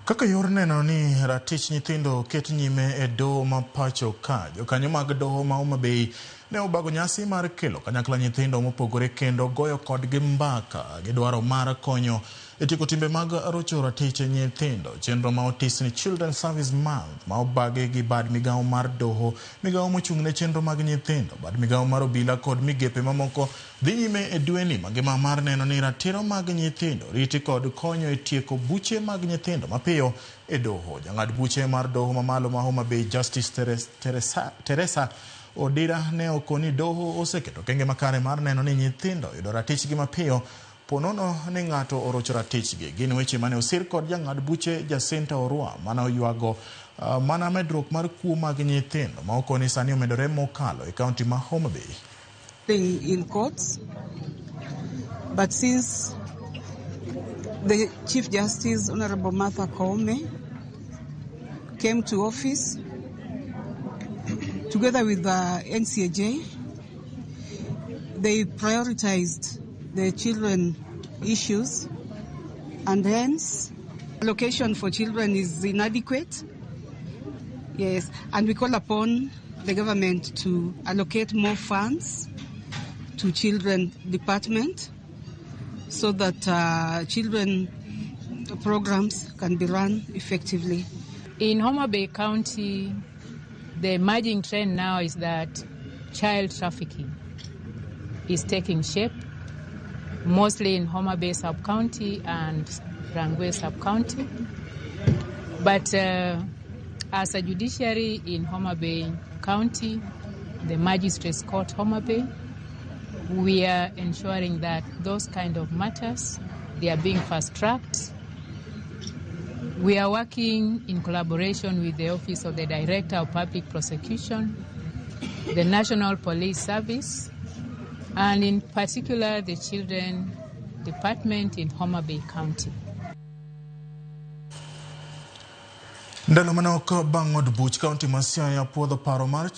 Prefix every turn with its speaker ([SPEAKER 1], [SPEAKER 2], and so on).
[SPEAKER 1] Kaka yor neno ni ratich nyithindo ket nyime e Doho ma pacho ka, jokanyo mag Doho ma Homa Bay ne obago nyasi mar kelo kanyakla nyithindo mopogore kendo goyo kodgi mbaka gi dwaro mar konyo e tieko timbe mag rocho ratich nyithindo. Chenro ma otis ni Children's Service Month ma obagi gi bad migawo mar Doho, migawo mochung' ne chenro mag nyithindo, bad migawo mar obila kod migepe mamoko dhi nyime e dweni mangima mar neno ni ratiro mag nyithindo riti kod konyo e tieko buche mag nyithindo mapiyo e Doho. Jang'ad buche mar Doho mamalo ma Homa Bay Justice Teresa Odira ne okoni Doho oseketo okenge makare mar neno ni nyithindo yudo ratichgi mapiyo ponono ni ng'ato orocho ratichgi. Gin weche mane osir kod jang'ad buche Jacinta Orua mana oyuago mana medruok mar kuo mag nyithindo ma okoni sani omedore mokalo e kaunti ma Homa Bay.
[SPEAKER 2] In courts, but since the Chief Justice Honorable Martha Koome came to office together with the NCAJ, they prioritized the children issues, and hence allocation for children is inadequate. Yes, and we call upon the government to allocate more funds to children department so that children programs can be run effectively.
[SPEAKER 3] In Homa Bay County, the emerging trend now is that child trafficking is taking shape, mostly in Homa Bay sub-county and Rangwe sub-county. But as a judiciary in Homa Bay County, the Magistrates Court Homa Bay, we are ensuring that those kind of matters, they are being fast-tracked. We are working in collaboration with the Office of the Director of Public Prosecution, the National Police Service, and in particular the Children Department in Homa Bay County.
[SPEAKER 1] Ndalo manok bang' od buch kaunti ma Siaya puodho paro mar